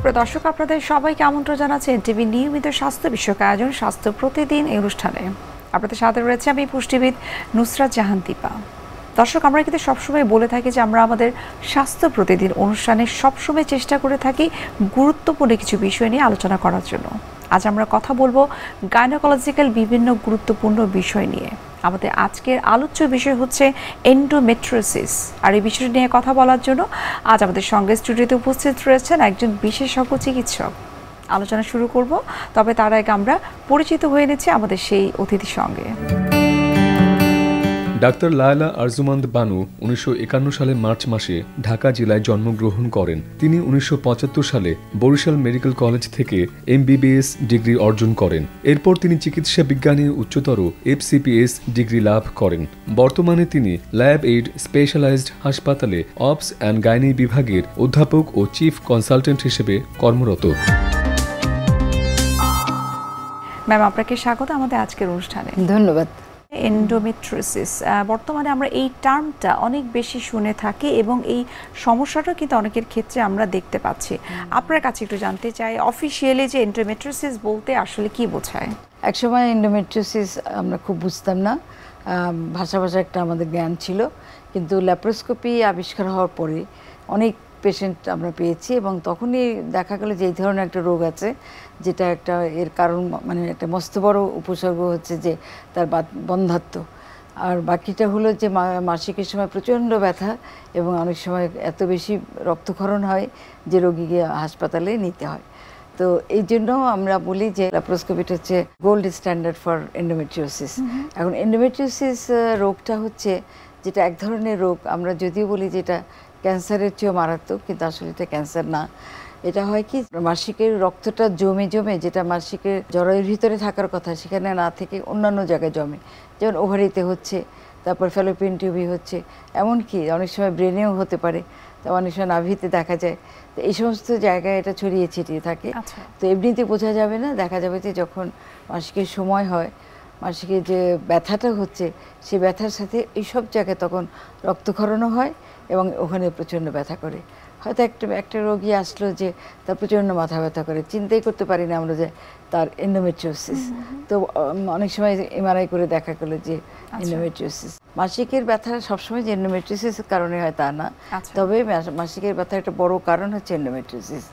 প্রিয় দর্শক, আপনাদের সবাইকে আমন্ত্রণ জানাচ্ছি এনটিভি নিয়মিত স্বাস্থ্য বিষয়ক আয়োজন স্বাস্থ্য প্রতিদিন এই অনুষ্ঠানে। আপনাদের সাথে রয়েছে আমি পুষ্টিবিদ নুসরাত জাহান দীপা। দর্শক, আমরা কিন্তু সবসময় বলে থাকি যে আমরা আমাদের স্বাস্থ্য প্রতিদিন অনুষ্ঠানে সবসময় চেষ্টা করে থাকি গুরুত্বপূর্ণ কিছু বিষয় নিয়ে আলোচনা করার জন্য। আজ আমরা কথা বলবো গাইনোকোলজিক্যাল বিভিন্ন গুরুত্বপূর্ণ বিষয় নিয়ে। আমাদের আজকের আলোচ্য বিষয় হচ্ছে এন্ডোমেট্রিওসিস। আর এই বিষয়টি নিয়ে কথা বলার জন্য আজ আমাদের সঙ্গে স্টুডিওতে উপস্থিত রয়েছেন একজন বিশেষজ্ঞ চিকিৎসক। আলোচনা শুরু করব, তবে তার আগে আমরা পরিচিত হয়ে নিচ্ছি আমাদের সেই অতিথির সঙ্গে। ডাক্তার লায়লা আরজুমান্দ বানু 1951 সালে মার্চ মাসে ঢাকা জেলায় জন্মগ্রহণ করেন। তিনি 1975 সালে বরিশাল মেডিকেল কলেজ থেকে MBBS ডিগ্রি অর্জন করেন। এরপর তিনি চিকিৎসা বিজ্ঞানে উচ্চতর FCPS ডিগ্রি লাভ করেন। বর্তমানে তিনি ল্যাব এইড স্পেশালাইজড হাসপাতালে অবস অ্যান্ড গাইনি বিভাগের অধ্যাপক ও চিফ কনসালটেন্ট হিসেবে কর্মরত। ম্যাম, আপনাকে স্বাগত আমাদের আজকের অনুষ্ঠানে। ধন্যবাদ। এন্ডোমেট্রিওসিস, বর্তমানে আমরা এই টার্মটা অনেক বেশি শুনে থাকি এবং এই সমস্যাটা কিন্তু অনেকের ক্ষেত্রে আমরা দেখতে পাচ্ছি। আপনার কাছে একটু জানতে চাই, অফিসিয়ালি যে এন্ডোমেট্রিওসিস বলতে আসলে কি বোঝায়? একসময় এন্ডোমেট্রিওসিস আমরা খুব বুঝতাম না, ভাষা একটা আমাদের জ্ঞান ছিল, কিন্তু ল্যাপ্রোস্কোপি আবিষ্কার হওয়ার পরে অনেক পেশেন্ট আমরা পেয়েছি এবং তখনই দেখা গেল যে এই ধরনের একটা রোগ আছে যেটা একটা এর কারণ মানে একটা মস্ত বড় উপসর্গ হচ্ছে যে তার বন্ধ্যাত্ব, আর বাকিটা হলো যে মাসিকের সময় প্রচণ্ড ব্যথা এবং অনেক সময় এত বেশি রক্তক্ষরণ হয় যে রোগীকে হাসপাতালে নিতে হয়। তো এই জন্য আমরা বলি যে ল্যাপ্রোস্কোপিটা হচ্ছে গোল্ড স্ট্যান্ডার্ড ফর এন্ডোমেট্রিওসিস। এখন এন্ডোমেট্রিওসিস রোগটা হচ্ছে যেটা এক ধরনের রোগ, আমরা যদিও বলি যেটা ক্যান্সারের চেয়েও মারাত্মক, কিন্তু আসলে এটা ক্যান্সার না। এটা হয় কি, মাসিকের রক্তটা জমে জমে, যেটা মাসিকের জরায়ুর ভিতরে থাকার কথা সেখানে না থেকে অন্যান্য জায়গায় জমে, যেমন ওভারিতে হচ্ছে, তারপর ফ্যালোপিয়ান টিউবে হচ্ছে, এমনকি অনেক সময় ব্রেনেও হতে পারে, তো অনেক সময় নাভিতে দেখা যায়। তো এই সমস্ত জায়গায় এটা ছড়িয়ে ছিটিয়ে থাকে। তো এমনিতে বোঝা যাবে না, দেখা যাবে যে যখন মাসিকের সময় হয়, মাসিকের যে ব্যথাটা হচ্ছে সেই ব্যথার সাথে এইসব জায়গায় তখন রক্তক্ষরণও হয় এবং ওখানে প্রচণ্ড ব্যথা করে। হয়তো একটা রোগী আসলো যে তার প্রচণ্ড মাথা ব্যথা করে, চিন্তাই করতে পারি না আমরা যে তার এন্ডোমেট্রিওসিস। তো অনেক সময় MRI করে দেখা গেলো যে এন্ডোমেট্রিওসিস। মাসিকের ব্যথা সবসময় যে এন্ডোমেট্রিওসিসের কারণে হয় তা না, তবে মাসিকের ব্যথার একটা বড় কারণ হচ্ছে এন্ডোমেট্রিওসিস।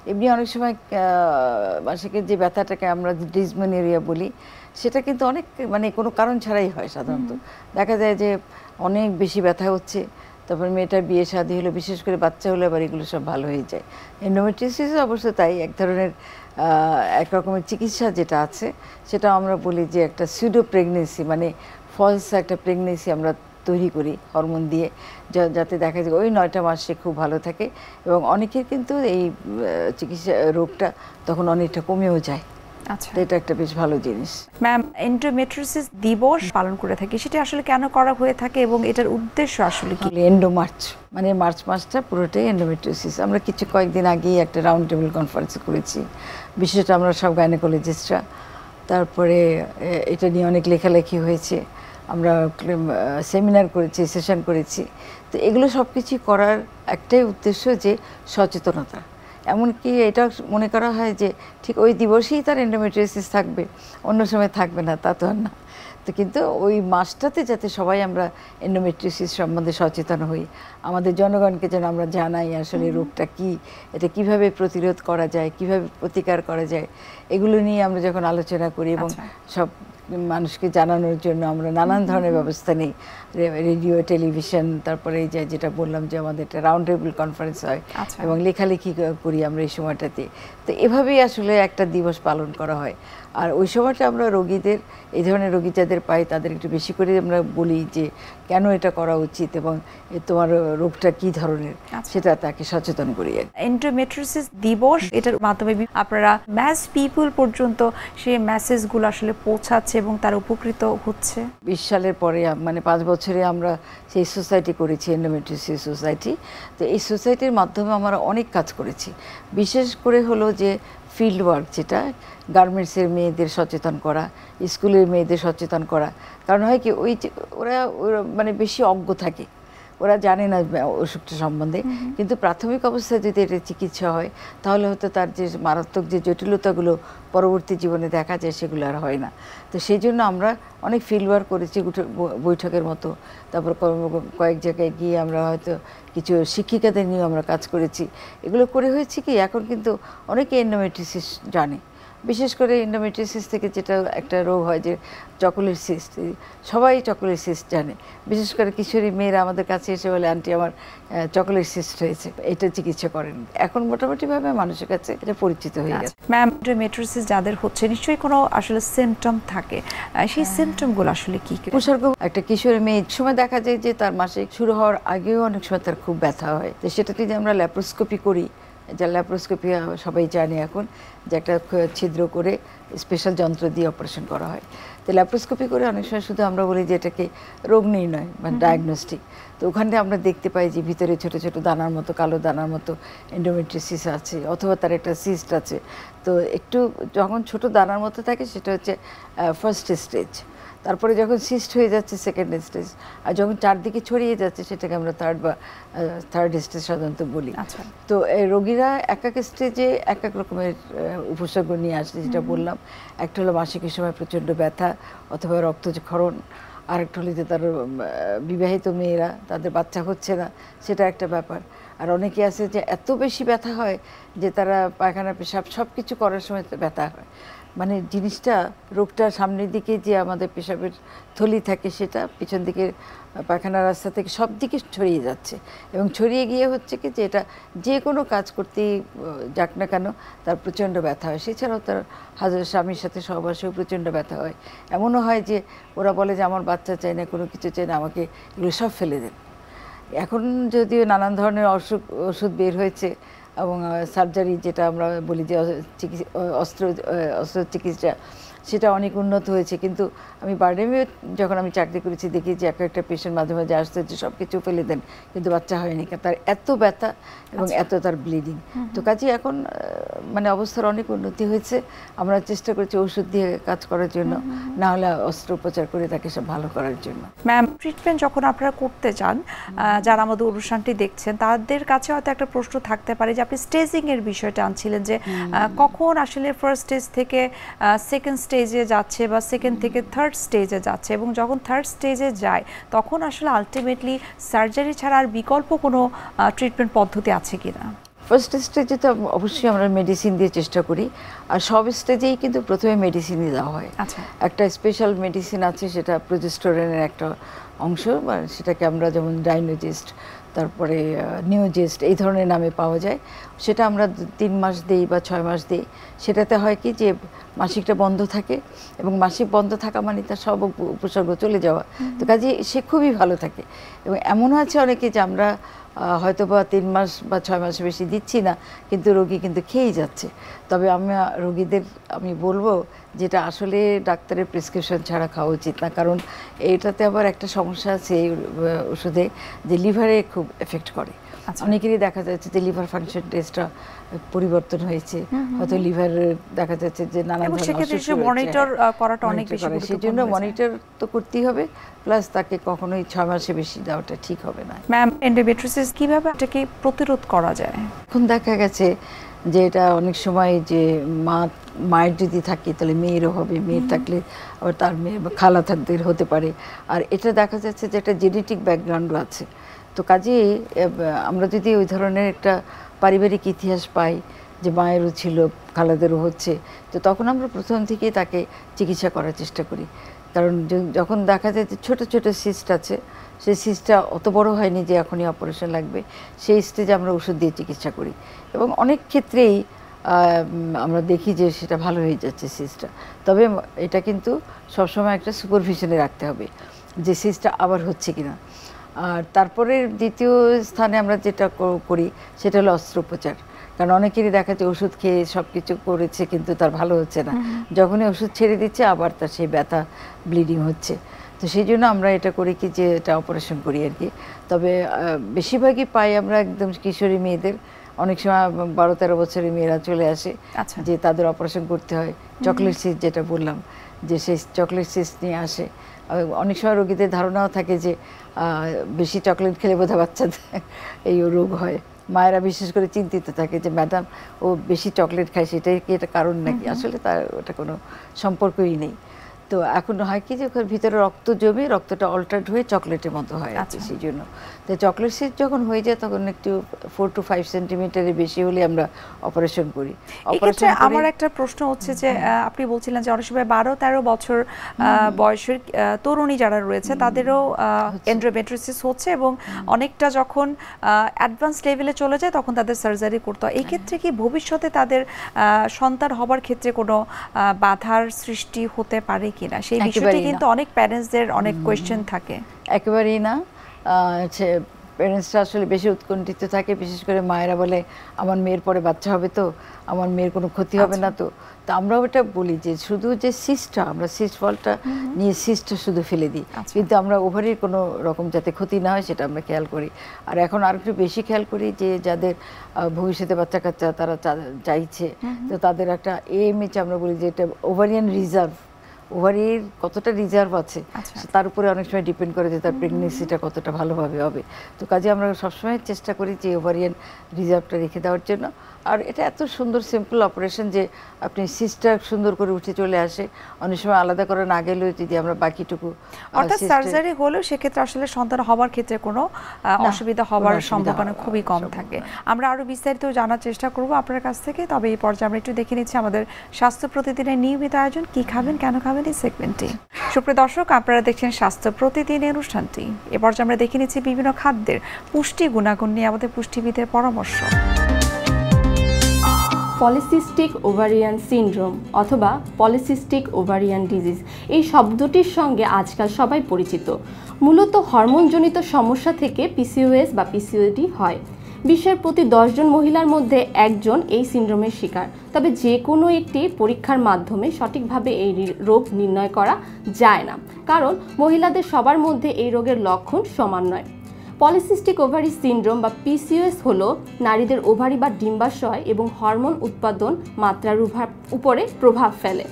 এমনি অনেক সময় মাসিকের যে ব্যথাটাকে আমরা ডিসমেনোরিয়া বলি, সেটা কিন্তু অনেক মানে কোনো কারণ ছাড়াই হয়। সাধারণত দেখা যায় যে অনেক বেশি ব্যথা হচ্ছে, তারপর মেয়েটার বিয়ে শাদী হলো, বিশেষ করে বাচ্চা হলে আবার এগুলো সব ভালো হয়ে যায়। এন্ডোমেট্রিওসিস অবশ্য তাই, এক ধরনের এক রকমের চিকিৎসা যেটা আছে সেটা আমরা বলি যে একটা সিউডো প্রেগনেন্সি, মানে ফলস একটা প্রেগনেন্সি আমরা তৈরি করি হরমোন দিয়ে, যাতে দেখা যায় ওই 9টা মাস সে খুব ভালো থাকে এবং অনেকের কিন্তু এই চিকিৎসা রোগটা তখন অনেকটা কমেও যায়। আচ্ছা, এটা একটা বেশ ভালো জিনিস। ম্যাম, এন্ডোমেট্রিওসিস দিবস পালন করে থাকি, সেটা আসলে কেন করা হয়ে থাকে এবং এটার উদ্দেশ্য আসলে কি? এন্ডোমার্চ মানে মার্চ মাসটা পুরোটাই এন্ডোমেট্রিওসিস। আমরা কয়েকদিন আগেই একটা রাউন্ড টেবিল কনফারেন্স করেছি, বিশেষত আমরা সব গাইনোকোলজিস্টরা। তারপরে এটা নিয়ে অনেক লেখালেখি হয়েছে, আমরা সেমিনার করেছি, সেশন করেছি। তো এগুলো সব কিছু করার একটাই উদ্দেশ্য যে সচেতনতা। এমনকি এটা মনে করা হয় যে ঠিক ওই দিবসেই তার এন্ডোমেট্রিওসিস থাকবে, অন্য সময় থাকবে না, তা তো আর না। তো কিন্তু ওই মাসটাতে যাতে সবাই আমরা এন্ডোমেট্রিওসিস সম্বন্ধে সচেতন হই, আমাদের জনগণকে যেন আমরা জানাই আসলে রোগটা কি, এটা কিভাবে প্রতিরোধ করা যায়, কিভাবে প্রতিকার করা যায়, এগুলো নিয়ে আমরা যখন আলোচনা করি এবং সব মানুষকে জানানোর জন্য আমরা নানান ধরনের ব্যবস্থা নিই, রেডিও, টেলিভিশন, তারপরে এই যেটা বললাম যে আমাদের একটা রাউন্ড টেবিল কনফারেন্স হয় এবং লেখালেখি করি আমরা এই সময়টাতে। তো এভাবেই আসলে একটা দিবস পালন করা হয়। আর ওই সময়টা আমরা রোগীদের, এই ধরনের রোগী যাদের পাই তাদের একটু বেশি করে আমরা বলি যে কেন এটা করা উচিত এবং তোমার রোগটা কি ধরনের, সেটা তাকে সচেতন করি। এন্ডোমেট্রিওসিস দিবস, এটার মাধ্যমে আপনারা ম্যাস পিপল পর্যন্ত সেই মেসেজগুলো আসলে পৌঁছাচ্ছে এবং তারা উপকৃত হচ্ছে। 20 সালের পরে মানে 5 বছরে আমরা সেই সোসাইটি করেছি, এন্ডোমেট্রিওসিস সোসাইটি। তো এই সোসাইটির মাধ্যমে আমরা অনেক কাজ করেছি, বিশেষ করে হলো যে ফিল্ড ওয়ার্ক, যেটা গার্মেন্টসের মেয়েদের সচেতন করা, স্কুলের মেয়েদের সচেতন করা। কারণ হয় কি, ওরা মানে বেশি অজ্ঞ থাকে, ওরা জানে না অসুখটা সম্বন্ধে, কিন্তু প্রাথমিক অবস্থায় যদি এটা চিকিৎসা হয় তাহলে হয়তো তার যে মারাত্মক যে জটিলতাগুলো পরবর্তী জীবনে দেখা যায় সেগুলো আর হয় না। তো সেই জন্য আমরা অনেক ফিল্ডওয়ার্ক করেছি, বৈঠকের মতো, তারপর কয়েক জায়গায় গিয়ে আমরা হয়তো কিছু শিক্ষিকাদের নিয়ে আমরা কাজ করেছি। এগুলো করে হয়েছে কি, এখন কিন্তু অনেকে এন্ডোমেট্রিয়াসিস জানে, বিশেষ করে এন্ডোমেট্রিয়াসিস থেকে যেটা একটা রোগ হয় যে চকোলেট সিস্ট, সবাই চকোলেট সিস্ট জানে, বিশেষ করে কিশোরী মেয়েরা আমাদের কাছে এসে বলে আন্টি আমার চকোলেট সিস্ট হয়েছে, এটা চিকিৎসা করেন। এখন মোটামুটিভাবে মানুষের কাছে এটা পরিচিত হয়ে গেছে। ম্যাম, এন্ডোমেট্রিয়াসিস যাদের হচ্ছে নিশ্চয়ই কোনো আসলে সিমটম থাকে, সেই সিমটমগুলো আসলে কি? উপসর্গ, একটা কিশোরী মেয়ে সময় দেখা যায় যে তার মাসিক শুরু হওয়ার আগেও অনেক সময় তার খুব ব্যথা হয়, তো সেটাতে যে আমরা ল্যাপ্রোস্কোপি করি, যা ল্যাপ্রোস্কোপি সবাই জানে এখন, যে একটা ছিদ্র করে স্পেশাল যন্ত্র দিয়ে অপারেশন করা হয়। তো ল্যাপ্রোস্কোপি করে অনেক সময় শুধু আমরা বলি যে এটাকে রোগ নির্ণয় বা ডায়াগনস্টিক। তো ওখানে আমরা দেখতে পাই যে ভিতরে ছোট ছোট দানার মতো, কালো দানার মতো এন্ডোমেট্রিয়াসিস আছে, অথবা তার একটা সিস্ট আছে। তো একটু যখন ছোট দানার মতো থাকে সেটা হচ্ছে ফার্স্ট স্টেজ, তারপরে যখন সিস্ট হয়ে যাচ্ছে সেকেন্ড স্টেজ, আর যখন চারদিকে ছড়িয়ে যাচ্ছে সেটাকে আমরা থার্ড স্টেজ সাধারণত বলি। আচ্ছা। তো এই রোগীরা এক এক স্টেজে এক এক রকমের উপসর্গ নিয়ে আসছে, যেটা বললাম। একটা হলো মাসিকের সময় প্রচণ্ড ব্যথা অথবা রক্তক্ষরণ, আরেকটা হলো যে তার বিবাহিত মেয়েরা তাদের বাচ্চা হচ্ছে না, সেটা একটা ব্যাপার। আর অনেকে আছে যে এত বেশি ব্যথা হয় যে তারা পায়খানা পেশাব সব কিছু করার সময় ব্যথা হয়, মানে জিনিসটা রোগটা সামনের দিকে যে আমাদের পেশাবের থলি থাকে সেটা পিছন দিকে পায়খানা রাস্তা থেকে সব দিকে ছড়িয়ে যাচ্ছে, এবং ছড়িয়ে গিয়ে হচ্ছে কি যে এটা যে কোনো কাজ করতেই যাক না কেন তার প্রচণ্ড ব্যথা হয়। সেছাড়াও তার স্বামীর সাথে সহবাসেও প্রচণ্ড ব্যথা হয়। এমনও হয় যে ওরা বলে যে আমার বাচ্চা চাই না, কোনো কিছু চাই না, আমাকে এগুলো সব ফেলে দেন। এখন যদিও নানান ধরনের ওষুধ বের হয়েছে, এবং সার্জারি যেটা আমরা বলি যে অস্ত্র চিকিৎসা, সেটা অনেক উন্নত হয়েছে। কিন্তু আমি বারডেমে যখন আমি চাকরি করেছি দেখি যে একটা পেশেন্ট মাঝে মাঝে আসতে হচ্ছে সব কিছু ফেলে দেন, কিন্তু বাচ্চা হয়নি, তার এত ব্যথা এবং এত তার ব্লিডিং। তো কাজে এখন মানে অবস্থার অনেক উন্নতি হয়েছে। আমরা চেষ্টা করছি ওষুধ দিয়ে কাজ করার জন্য, না হলে অস্ত্রোপচার করে তাকে সব ভালো করার জন্য। ম্যাম, ট্রিটমেন্ট যখন আপনারা করতে চান, যারা আমাদের অনুষ্ঠানটি দেখছেন তাদের কাছে হয়তো একটা প্রশ্ন থাকতে পারে যে আপনি স্টেজিং এর বিষয়টা আনছিলেন, যে কখন আসলে ফার্স্ট স্টেজ থেকে সেকেন্ড স্টেজে যাচ্ছে বা সেকেন্ড থেকে থার্ড স্টেজে যাচ্ছে, এবং যখন থার্ড স্টেজে যায় তখন আসলে আলটিমেটলি সার্জারি ছাড়া আর বিকল্প কোনো ট্রিটমেন্ট পদ্ধতি আছে কিনা? ফার্স্ট স্টেজে তো অবশ্যই আমরা মেডিসিন দিয়ে চেষ্টা করি, আর সব স্টেজেই কিন্তু প্রথমে মেডিসিনই দেওয়া হয়। আচ্ছা। একটা স্পেশাল মেডিসিন আছে, সেটা প্রোজেস্টেরনের একটা অংশ, সেটাকে আমরা যেমন ডাইনোজেস্ট, তারপরে নিওজেস্ট এই ধরনের নামে পাওয়া যায়। সেটা আমরা 3 মাস দিই বা 6 মাস দিই। সেটাতে হয় কি যে মাসিকটা বন্ধ থাকে, এবং মাসিক বন্ধ থাকা মানে তার সব উপসর্গ চলে যাওয়া, তো কাজে সে খুবই ভালো থাকে। এবং এমনও আছে অনেকে যে আমরা হয়তো বা 3 মাস বা 6 মাস বেশি দিচ্ছি না, কিন্তু রোগী কিন্তু খেয়েই যাচ্ছে। তবে রোগীদের আমি বলবো যেটা আসলে ডাক্তারের প্রেসক্রিপশন ছাড়া খাওয়া উচিত না, কারণ এটাতে আবার একটা সমস্যা আছে এই ওষুধে, যে লিভারে খুব এফেক্ট করে। অনেকেরই দেখা যাচ্ছে যে লিভার ফাংশন টেস্টটা পরিবর্তন হয়েছে, হয়তো লিভার দেখা যাচ্ছে যে নানা ধরনের মনিটর করাটা অনেক বেশি গুরুত্বপূর্ণ। সেই জন্য মনিটর তো করতেই হবে, প্লাস তাকে কখনোই 6 মাসে বেশি দেওয়াটা ঠিক হবে না। ম্যাম, এন্ডোমেট্রিয়াসিস কিভাবে এটাকে প্রতিরোধ করা যায়? এখন দেখা গেছে যে এটা অনেক সময় যে মায়ের যদি থাকে তাহলে মেয়েরও হবে, মেয়ের থাকলে আবার তার মেয়ে বা খালা থাকতে হতে পারে। আর এটা দেখা যাচ্ছে যে একটা জেনেটিক ব্যাকগ্রাউন্ডও আছে। তো কাজেই আমরা যদি ওই ধরনের একটা পারিবারিক ইতিহাস পাই যে মায়েরও ছিল, খালাদেরও হচ্ছে, তো তখন আমরা প্রথম থেকেই তাকে চিকিৎসা করার চেষ্টা করি। কারণ যখন দেখা যায় যে ছোটো ছোটো সিস্ট আছে, সেই সিস্টটা অত বড় হয়নি যে এখনই অপারেশন লাগবে, সেই স্টেজে আমরা ওষুধ দিয়ে চিকিৎসা করি, এবং অনেক ক্ষেত্রেই আমরা দেখি যে সেটা ভালো হয়ে যাচ্ছে সিস্টটা। তবে এটা কিন্তু সবসময় একটা সুপারভিশনে রাখতে হবে যে সিস্টটা আবার হচ্ছে কিনা। আর তারপরে দ্বিতীয় স্থানে আমরা যেটা করি সেটা হলো অস্ত্রোপচার। কারণ অনেকেরই দেখা যায় ওষুধ খেয়ে সব কিছু করেছে কিন্তু তার ভালো হচ্ছে না, যখনই ওষুধ ছেড়ে দিচ্ছে আবার তার সেই ব্যথা ব্লিডিং হচ্ছে। তো সেই জন্য আমরা এটা করি কি যে এটা অপারেশন করি আর কি। তবে বেশিরভাগই পাই আমরা একদম কিশোরী মেয়েদের, অনেক সময় 12-13 বছরের মেয়েরা চলে আসে যে তাদের অপারেশন করতে হয়। চকলেট সিস্ট যেটা বললাম, যে সেই চকলেট সিস্ট নিয়ে আসে, অনেক সময় রোগীদের ধারণাও থাকে যে বেশি চকলেট খেলে বোধহয় বাচ্চাদের এই রোগ হয়। মায়েরা বিশেষ করে চিন্তিত থাকে যে ম্যাডাম ও বেশি চকলেট খায়, সেটাই কি এটা কারণ নাকি? আসলে তার ওটা কোনো সম্পর্কই নেই। তো এখন হয় কি যে ওখানে ভিতরে রক্ত জমে রক্তটা অল্টার্ড হয়ে চকলেটের মতো হয়, সেই জন্য। তো চকলেট সিস্ট যখন হয়ে যায় তখন একটু 4 to 5 সেন্টিমিটারের বেশি হলে আমরা অপারেশন করি। এক্ষেত্রে আমার একটা প্রশ্ন হচ্ছে যে আপনি বলছিলেন যে অনেক সময় 12-13 বছর বয়সের তরুণী যারা রয়েছে তাদেরও এন্ডোমেট্রিওসিস হচ্ছে এবং অনেকটা যখন অ্যাডভান্স লেভেলে চলে যায় তখন তাদের সার্জারি করতে হয়। এই ক্ষেত্রে কি ভবিষ্যতে তাদের সন্তান হবার ক্ষেত্রে কোনো বাধার সৃষ্টি হতে পারে কিনা, সেই বিষয়টি কিন্তু অনেক প্যারেন্টসদের অনেক কোয়েশ্চেন থাকে। একেবারেই না, প্যারেন্টসরা আসলে বেশি উৎকণ্ঠিত থাকে, বিশেষ করে মায়েরা বলে আমার মেয়ের পরে বাচ্চা হবে তো, আমার মেয়ের কোনো ক্ষতি হবে না তো। তো আমরাও এটা বলি যে শুধু যে সিস্টটা, আমরা সিস্ট ফলটা নিয়ে সিস্টটা শুধু ফেলে দিই, কিন্তু আমরা ওভারির কোনো রকম যাতে ক্ষতি না হয় সেটা আমরা খেয়াল করি। আর এখন আর একটু বেশি খেয়াল করি যে যাদের ভবিষ্যতে বাচ্চা কাচ্চা তারা চাইছে, তো তাদের একটা AMH আমরা বলি যে এটা ওভারিয়ান রিজার্ভ, ওভারির কতটা রিজার্ভ আছে তার উপরে অনেক সময় ডিপেন্ড করে যে তার প্রেগনেন্সিটা কতটা ভালোভাবে হবে। তো কাজে আমরা সবসময় চেষ্টা করি যে ওভারিয়ান রিজার্ভটা রেখে দেওয়ার জন্য। আর এটা এত সুন্দর সিম্পল অপারেশন যে আপনি সিস্টটা সুন্দর করে উঠে চলে আসে, অনেক সময় আলাদা করে না গেলেও যদি আমরা বাকিটুকু অর্থাৎ সার্জারি হলেও সেক্ষেত্রে আসলে সন্তান হবার ক্ষেত্রে কোনো অসুবিধা হবার সম্ভাবনা খুবই কম থাকে। আমরা আরও বিস্তারিত জানার চেষ্টা করব আপনার কাছ থেকে, তবে এই পর্যায়ে আমরা একটু দেখে নিচ্ছি আমাদের স্বাস্থ্য প্রতিদিনের নিয়মিত আয়োজন কি খাবেন কেন খাবেন এই সেগমেন্টটি। সুপ্রিয় দর্শক, আপনারা দেখছেন স্বাস্থ্য প্রতিদিন এই অনুষ্ঠানটি। এ পর্যায়ে আমরা দেখে নিচ্ছি বিভিন্ন খাদ্যের পুষ্টি গুণাগুণ নিয়ে আমাদের পুষ্টিবিদের পরামর্শ। পলিসিস্টিক ওভারিয়ান সিনড্রোম অথবা পলিসিস্টিক ওভারিয়ান ডিজিজ, এই শব্দটির সঙ্গে আজকাল সবাই পরিচিত। মূলত হরমোনজনিত সমস্যা থেকে PCOS বা PCOD হয়। বিশ্বের প্রতি 10 জন মহিলার মধ্যে একজন এই সিনড্রোমের শিকার। তবে যে কোনো একটি পরীক্ষার মাধ্যমে সঠিকভাবে এই রোগ নির্ণয় করা যায় না, কারণ মহিলাদের সবার মধ্যে এই রোগের লক্ষণ সমান নয়। পলিসিস্টিক ওভারি সিনড্রোম বা PCOS হলো নারীদের ওভারি বা ডিম্বাশয় এবং হরমোন উৎপাদন মাত্রার উপরে প্রভাব ফেলে।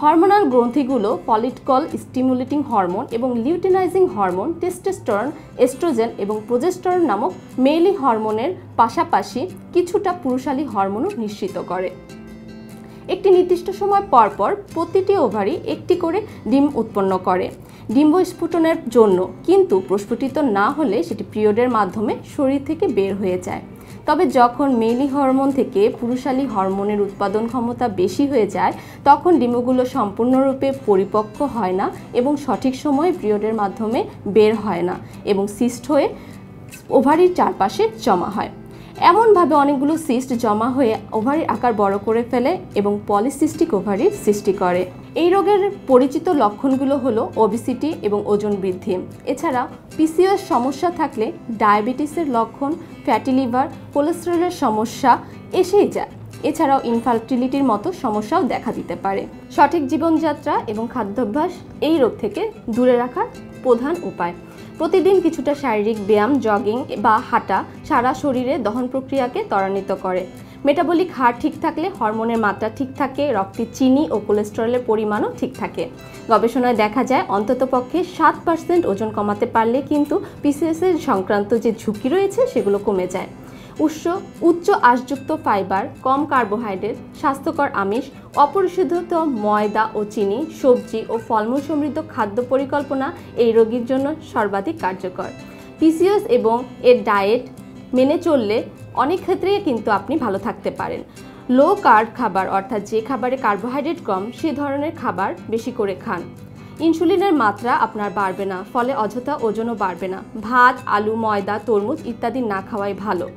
হরমোনাল গ্রন্থিগুলো ফলিকল স্টিমুলেটিং হরমোন এবং লিউটিনাইজিং হরমোন, টেস্টোস্টেরন, এস্ট্রোজেন এবং প্রোজেস্টেরন নামক মেইলি হরমোনের পাশাপাশি কিছুটা পুরুষালী হরমোনও নিঃসৃত করে। একটি নির্দিষ্ট সময় পর পর প্রতিটি ওভারি একটি করে ডিম উৎপন্ন করে ডিম্বস্ফুটনের জন্য, কিন্তু প্রস্ফুটিত না হলে সেটি পিরিয়ডের মাধ্যমে শরীর থেকে বের হয়ে যায়। তবে যখন মেইলি হরমোন থেকে পুরুষালী হরমোনের উৎপাদন ক্ষমতা বেশি হয়ে যায় তখন ডিম্বগুলো সম্পূর্ণরূপে পরিপক্ক হয় না এবং সঠিক সময়ে পিরিয়ডের মাধ্যমে বের হয় না এবং সিস্ট হয়ে ওভারির চারপাশে জমা হয়। এমনভাবে অনেকগুলো সিস্ট জমা হয়ে ওভারির আকার বড় করে ফেলে এবং পলিসিস্টিক ওভারির সৃষ্টি করে। এই রোগের পরিচিত লক্ষণগুলো হলো ওবেসিটি এবং ওজন বৃদ্ধি। এছাড়া PCOS সমস্যা থাকলে ডায়াবেটিসের লক্ষণ, ফ্যাটি লিভার, কোলেস্টেরলের সমস্যা এসেই যায়। এছাড়াও ইনফার্টিলিটির মতো সমস্যাও দেখা দিতে পারে। সঠিক জীবনযাত্রা এবং খাদ্যাভ্যাস এই রোগ থেকে দূরে রাখার প্রধান উপায়। প্রতিদিন কিছুটা শারীরিক ব্যায়াম, জগিং বা হাঁটা সারা শরীরে দহন প্রক্রিয়াকে ত্বরান্বিত করে। মেটাবলিক হার ঠিক থাকলে হরমোনের মাত্রা ঠিক থাকে, রক্তে চিনি ও কোলেস্টেরলের পরিমাণও ঠিক থাকে। গবেষণায় দেখা যায় অন্ততপক্ষে 7% ওজন কমাতে পারলে কিন্তু PCOS সংক্রান্ত যে ঝুঁকি রয়েছে সেগুলো কমে যায়। উচ্চ আঁশযুক্ত ফাইবার, কম কার্বোহাইড্রেট, স্বাস্থ্যকর আমিষ, অপরিশোধিত ময়দা ও চিনি, সবজি ও ফলমূল সমৃদ্ধ খাদ্য পরিকল্পনা এই রোগীর জন্য সর্বাধিক কার্যকর। PCOS এবং এর ডায়েট মেনে চললে অনেক ক্ষেত্রেই কিন্তু আপনি ভালো থাকতে পারেন। লো কার্ব খাবার, অর্থাৎ যে খাবারে কার্বোহাইড্রেট কম সে ধরনের খাবার বেশি করে খান। ইনসুলিনের মাত্রা আপনার বাড়বে না, ফলে অযথা ওজনও বাড়বে না। ভাত, আলু, ময়দা, তরমুজ ইত্যাদি না খাওয়াই ভালো।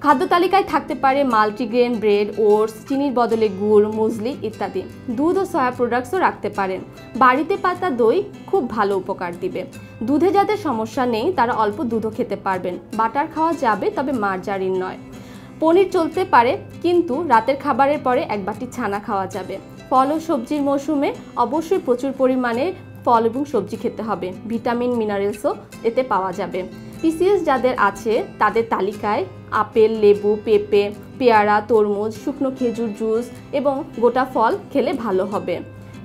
খাদ্য তালিকায় থাকতে পারে মাল্টিগ্রেন, ব্রেড, ওটস, চিনির বদলে গুড়, মুসলি ইত্যাদি। দুধ ও সয়া প্রোডাক্টসও রাখতে পারেন। বাড়িতে পাতা দই খুব ভালো উপকার দিবে। দুধে যাদের সমস্যা নেই তারা অল্প দুধও খেতে পারবেন। বাটার খাওয়া যাবে, তবে মার্জারিন নয়। পনির চলতে পারে, কিন্তু রাতের খাবারের পরে এক বাটি ছানা খাওয়া যাবে। ফল ও সবজির মৌসুমে অবশ্যই প্রচুর পরিমাণে ফল এবং সবজি খেতে হবে। ভিটামিন, মিনারেলসও এতে পাওয়া যাবে। PCOS যাদের আছে তাদের তালিকায় আপেল, লেবু, পেঁপে, পেয়ারা, তরমুজ, শুকনো খেজুর জুস এবং গোটা ফল খেলে ভালো হবে।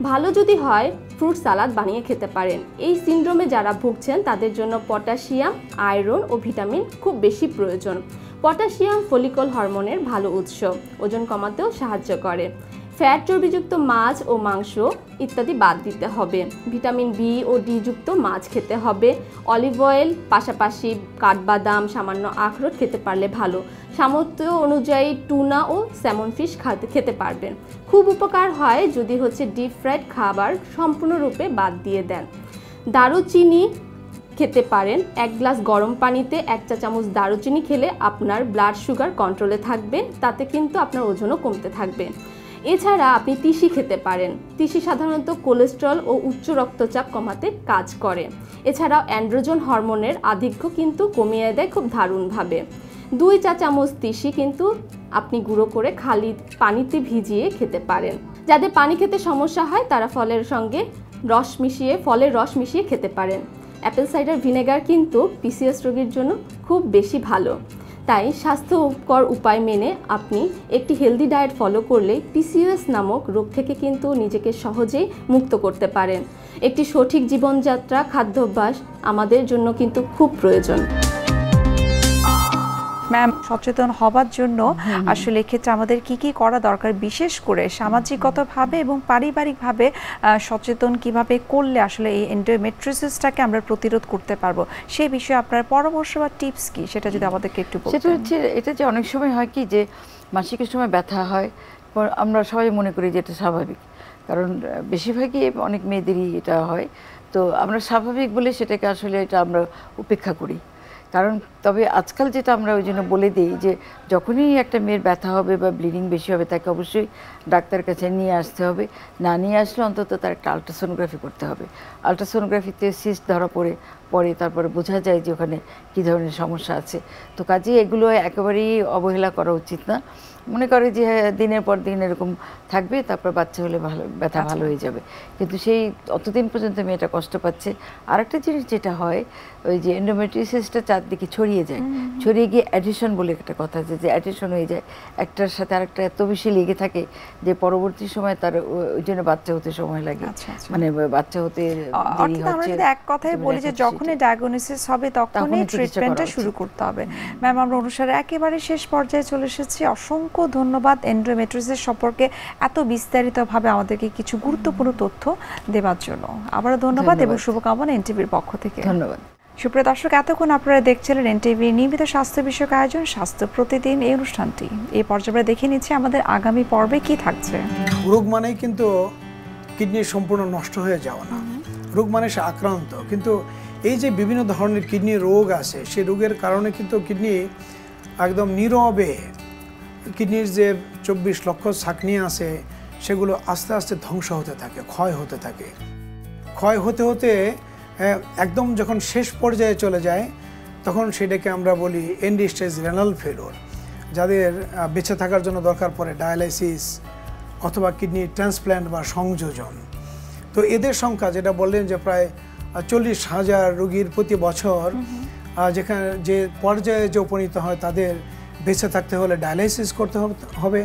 ভালো যদি হয় ফ্রুট সালাদ বানিয়ে খেতে পারেন। এই সিনড্রোমে যারা ভুগছেন তাদের জন্য পটাশিয়াম, আয়রন ও ভিটামিন খুব বেশি প্রয়োজন। পটাশিয়াম ফলিকল হরমোনের ভালো উৎস, ওজন কমাতেও সাহায্য করে। ফ্যাট চর্বিযুক্ত মাছ ও মাংস ইত্যাদি বাদ দিতে হবে। ভিটামিন বি ও ডি যুক্ত মাছ খেতে হবে। অলিভ অয়েল, পাশাপাশি কাঠবাদাম, সামান্য আখরোট খেতে পারলে ভালো। সামর্থ্য অনুযায়ী টুনা ও স্যামন ফিশ খেতে পারবেন। খুব উপকার হয় যদি ডিপ ফ্রাইড খাবার সম্পূর্ণরূপে বাদ দিয়ে দেন। দারুচিনি খেতে পারেন। 1 গ্লাস গরম পানিতে 1 চা চামচ দারুচিনি খেলে আপনার ব্লাড সুগার কন্ট্রোলে থাকবে, তাতে কিন্তু আপনার ওজনও কমতে থাকবে। এছাড়া আপনি তিসি খেতে পারেন। তিসি সাধারণত কোলেস্টেরল ও উচ্চ রক্তচাপ কমাতে কাজ করে। এছাড়াও অ্যান্ড্রোজেন হরমোনের আধিক্য কিন্তু কমিয়ে দেয় খুব দারুণভাবে। 2 চা চামচ তিসি কিন্তু আপনি গুঁড়ো করে খালি পানিতে ভিজিয়ে খেতে পারেন। যাদের পানি খেতে সমস্যা হয় তারা ফলের রস মিশিয়ে খেতে পারেন। অ্যাপেল সাইডার ভিনেগার কিন্তু পিসিওএস রোগীর জন্য খুব বেশি ভালো। তাই স্বাস্থ্যকর উপায় মেনে আপনি একটি হেলদি ডায়েট ফলো করলে পিসিওএস নামক রোগ থেকে কিন্তু নিজেকে সহজেই মুক্ত করতে পারেন। একটি সঠিক জীবনযাত্রা, খাদ্যাভ্যাস আমাদের জন্য কিন্তু খুব প্রয়োজন। ম্যাম, সচেতন হবার জন্য আসলে এক্ষেত্রে আমাদের কি কি করা দরকার, বিশেষ করে সামাজিকগতভাবে এবং পারিবারিকভাবে সচেতন কিভাবে করলে আসলে এই এন্ডোমেট্রিওসিসটাকে আমরা প্রতিরোধ করতে পারবো, সেই বিষয়ে আপনার পরামর্শ বা টিপস কি, সেটা যদি আমাদেরকে একটু বলতেন। সেটা হচ্ছে এটা যে অনেক সময় হয় কি যে মাসিকের সময় ব্যথা হয়, আমরা সবাই মনে করি যে এটা স্বাভাবিক, কারণ বেশিরভাগই অনেক মেয়েদেরই এটা হয়। তো আমরা স্বাভাবিক বলে সেটাকে আসলে এটা আমরা উপেক্ষা করি। কারণ তবে আজকাল যেটা আমরা ওই জন্য বলে দিই যে যখনই একটা মেয়ের ব্যথা হবে বা ব্লিডিং বেশি হবে তাকে অবশ্যই ডাক্তারের কাছে নিয়ে আসতে হবে। না নিয়ে আসলে অন্তত তার একটা আলট্রাসোনোগ্রাফি করতে হবে। আলট্রাসোনোগ্রাফিতে সিস্ট ধরা পড়ে তারপরে বোঝা যায় যে ওখানে কী ধরনের সমস্যা আছে। তো কাজেই এগুলো একেবারেই অবহেলা করা উচিত না। মনে করে যে দিনের পর দিন এরকম থাকবে, তারপর বাচ্চা হলে ব্যথা ভালো হয়ে যাবে, কিন্তু সেই অতদিন পর্যন্ত মেয়েটা কষ্ট পাচ্ছে। আরেকটা জিনিস যেটা হয়, ওই যে এন্ডোমেট্রিওসিসটা চারদিকে ছড়িয়ে যায়, ছড়িয়ে গিয়ে অ্যাডিশন বলে একটা কথা আছে, যে অ্যাডিশন হয়ে যায়, একটার সাথে আরেকটা এত বেশি লেগে থাকে যে পরবর্তী সময় তার ওই জন্য বাচ্চা হতে সময় লাগে, মানে বাচ্চা হতে দেরি হচ্ছে। আমরা যদি এক কথায় বলি যে যখনই ডায়াগনোসিস হবে তখনই ট্রিটমেন্টটা শুরু করতে হবে। ম্যাম, আমরা অনুষ্ঠানের একেবারে শেষ পর্যায়ে চলে এসেছি। অসংখ্য ধন্যবাদ এন্ডোমেট্রিওসিস সম্পর্কে এত বিস্তারিতভাবে আমাদেরকে কিছু গুরুত্বপূর্ণ তথ্য দেওয়ার জন্য। আবারও ধন্যবাদ এবং শুভকামনা এনটিভির পক্ষ থেকে। ধন্যবাদ। সুপ্রিয় দর্শক, এতক্ষণ আপনারা দেখছিলেন এনটিভির নিয়মিত স্বাস্থ্য বিষয়ক আয়োজন স্বাস্থ্য প্রতিদিন এই অনুষ্ঠানটি। এই পর্যায়ে আমরা দেখে নিচ্ছি আমাদের আগামী পর্বে কি থাকছে। রোগ মানেই কিন্তু কিডনি সম্পূর্ণ নষ্ট হয়ে যাওয়া না, রোগ মানে সে আক্রান্ত। কিন্তু এই যে বিভিন্ন ধরনের কিডনি রোগ আছে, সেই রোগের কারণে কিন্তু কিডনি একদম নীরবে, কিডনির যে 24 লক্ষ ছাঁকনি আছে সেগুলো আস্তে আস্তে ধ্বংস হতে থাকে, ক্ষয় হতে থাকে। ক্ষয় হতে হতে একদম যখন শেষ পর্যায়ে চলে যায় তখন সেটাকে আমরা বলি এন্ড স্টেজ রেনাল ফেলিওর। যাদের বেঁচে থাকার জন্য দরকার পড়ে ডায়ালাইসিস অথবা কিডনি ট্রান্সপ্ল্যান্ট বা সংযোজন। তো এদের সংখ্যা যেটা বললেন যে প্রায় 40,000 রোগীর প্রতি বছর, যেখানে যে পর্যায়ে যে উপনীত হয় তাদের বেঁচে থাকতে হলে ডায়ালাইসিস করতে হবে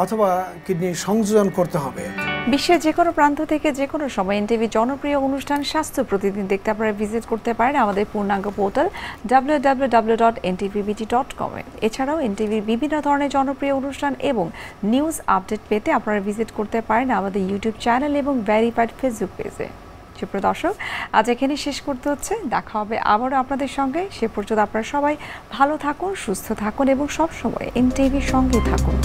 অথবা কিডনি সংযোজন করতে হবে। বিশ্বের যে কোনো প্রান্ত থেকে যে কোনো সময় এনটিভি জনপ্রিয় অনুষ্ঠান স্বাস্থ্য প্রতিদিন দেখতে আপনারা ভিজিট করতে পারেন আমাদের পূর্ণাঙ্গ পোর্টাল www.ntvbt.com। এছাড়াও এনটিভির বিভিন্ন ধরনের জনপ্রিয় অনুষ্ঠান এবং নিউজ আপডেট পেতে আপনারা ভিজিট করতে পারেন আমাদের ইউটিউব চ্যানেল এবং ভেরিফাইড ফেসবুক পেজে। সুপ্রিয় দর্শক, আজ এখানে শেষ করতে হচ্ছে। দেখা হবে আবারও আপনাদের সঙ্গে। সে পর্যন্ত আপনারা সবাই ভালো থাকুন, সুস্থ থাকুন এবং সবসময় এনটিভির সঙ্গে থাকুন।